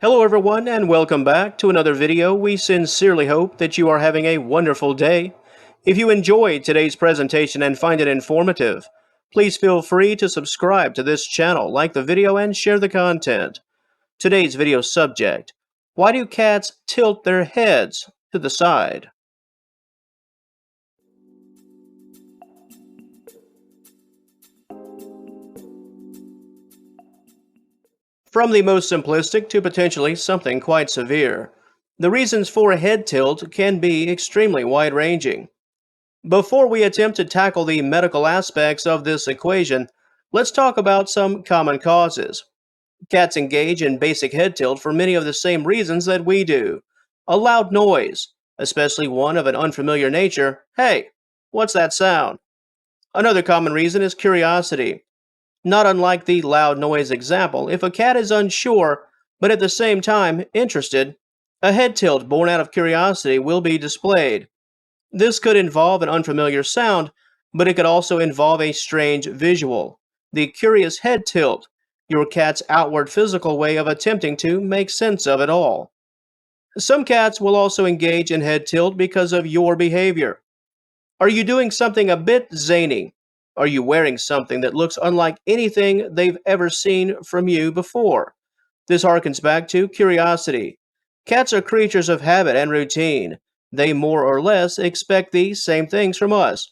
Hello everyone and welcome back to another video. We sincerely hope that you are having a wonderful day. If you enjoyed today's presentation and find it informative, please feel free to subscribe to this channel, like the video, and share the content. Today's video subject: why do cats tilt their heads to the side? From the most simplistic to potentially something quite severe, the reasons for a head tilt can be extremely wide-ranging. Before we attempt to tackle the medical aspects of this equation, let's talk about some common causes. Cats engage in basic head tilt for many of the same reasons that we do. A loud noise, especially one of an unfamiliar nature. Hey, what's that sound? Another common reason is curiosity. Not unlike the loud noise example, if a cat is unsure, but at the same time interested, a head tilt born out of curiosity will be displayed. This could involve an unfamiliar sound, but it could also involve a strange visual. The curious head tilt, your cat's outward physical way of attempting to make sense of it all. Some cats will also engage in head tilt because of your behavior. Are you doing something a bit zany? Are you wearing something that looks unlike anything they've ever seen from you before? This harkens back to curiosity. Cats are creatures of habit and routine. They more or less expect these same things from us.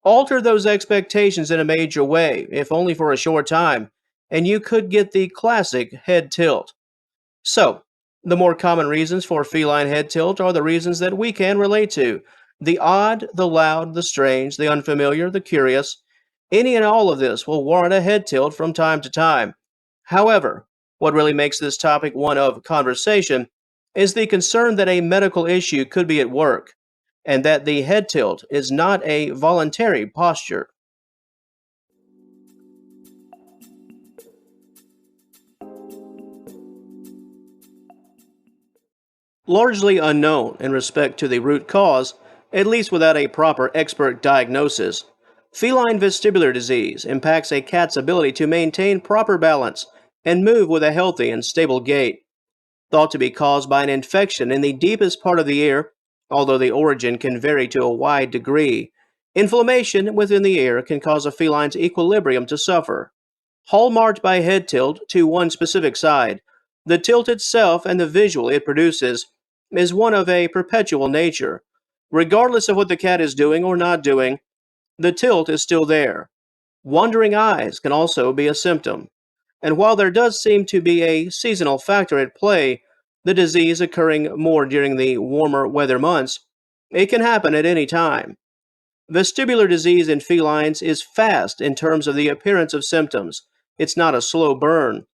Alter those expectations in a major way, if only for a short time, and you could get the classic head tilt. So, the more common reasons for feline head tilt are the reasons that we can relate to: the odd, the loud, the strange, the unfamiliar, the curious. Any and all of this will warrant a head tilt from time to time. However, what really makes this topic one of conversation is the concern that a medical issue could be at work, and that the head tilt is not a voluntary posture. Largely unknown in respect to the root cause, at least without a proper expert diagnosis, feline vestibular disease impacts a cat's ability to maintain proper balance and move with a healthy and stable gait. Thought to be caused by an infection in the deepest part of the ear, although the origin can vary to a wide degree. Inflammation within the ear can cause a feline's equilibrium to suffer. Hallmarked by head tilt to one specific side, the tilt itself and the visual it produces is one of a perpetual nature. Regardless of what the cat is doing or not doing, the tilt is still there. Wandering eyes can also be a symptom. And while there does seem to be a seasonal factor at play, the disease occurring more during the warmer weather months, it can happen at any time. Vestibular disease in felines is fast in terms of the appearance of symptoms. It's not a slow burn.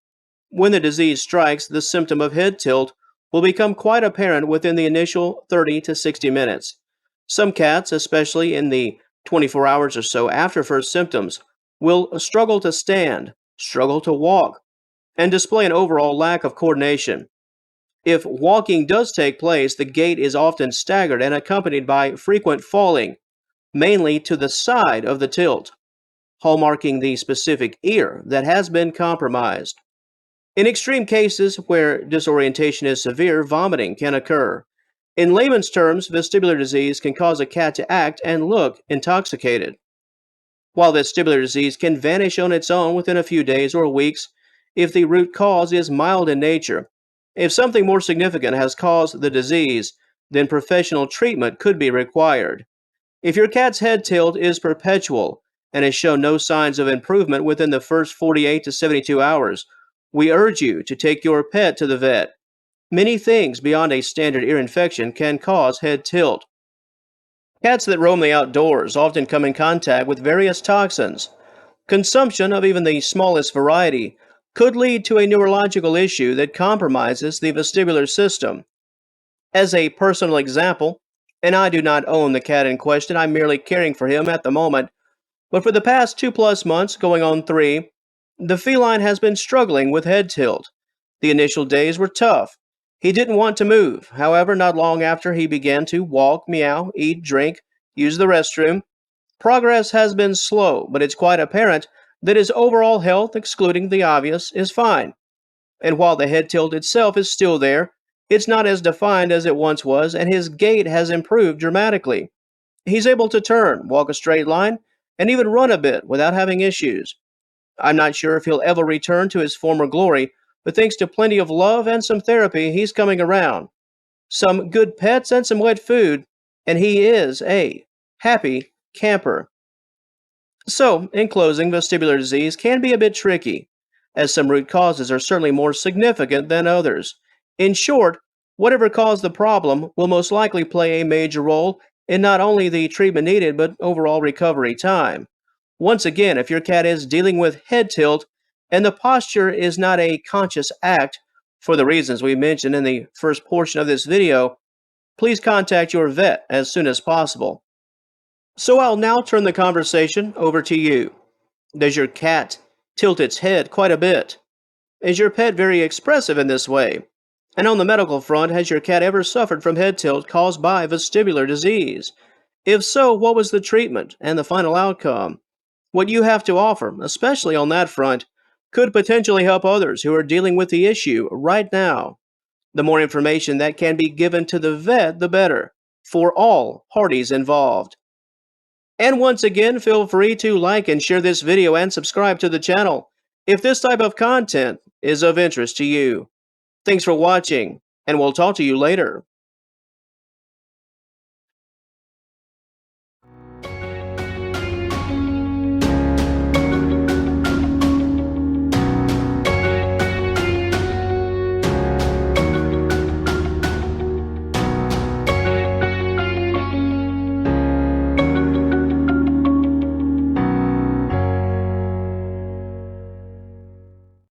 When the disease strikes, the symptom of head tilt will become quite apparent within the initial 30 to 60 minutes. Some cats, especially in the 24 hours or so after first symptoms, will struggle to stand, struggle to walk, and display an overall lack of coordination. If walking does take place, the gait is often staggered and accompanied by frequent falling, mainly to the side of the tilt, hallmarking the specific ear that has been compromised. In extreme cases where disorientation is severe, vomiting can occur. In layman's terms, vestibular disease can cause a cat to act and look intoxicated. While vestibular disease can vanish on its own within a few days or weeks if the root cause is mild in nature, if something more significant has caused the disease, then professional treatment could be required. If your cat's head tilt is perpetual and has shown no signs of improvement within the first 48 to 72 hours, we urge you to take your pet to the vet. Many things beyond a standard ear infection can cause head tilt. Cats that roam the outdoors often come in contact with various toxins. Consumption of even the smallest variety could lead to a neurological issue that compromises the vestibular system. As a personal example, and I do not own the cat in question, I'm merely caring for him at the moment, but for the past 2+ months, going on 3, the feline has been struggling with head tilt. The initial days were tough. He didn't want to move. However, not long after he began to walk, meow, eat, drink, use the restroom, progress has been slow, but it's quite apparent that his overall health, excluding the obvious, is fine. And while the head tilt itself is still there, it's not as defined as it once was, and his gait has improved dramatically. He's able to turn, walk a straight line, and even run a bit without having issues. I'm not sure if he'll ever return to his former glory, but thanks to plenty of love and some therapy, he's coming around. Some good pets and some wet food, and he is a happy camper. So, in closing, vestibular disease can be a bit tricky, as some root causes are certainly more significant than others. In short, whatever caused the problem will most likely play a major role in not only the treatment needed but overall recovery time. Once again, if your cat is dealing with head tilt and the posture is not a conscious act for the reasons we mentioned in the first portion of this video, please contact your vet as soon as possible. So I'll now turn the conversation over to you. Does your cat tilt its head quite a bit? Is your pet very expressive in this way? And on the medical front, has your cat ever suffered from head tilt caused by vestibular disease? If so, what was the treatment and the final outcome? What you have to offer, especially on that front, could potentially help others who are dealing with the issue right now. The more information that can be given to the vet, the better, for all parties involved. And once again, feel free to like and share this video and subscribe to the channel if this type of content is of interest to you. Thanks for watching, and we'll talk to you later.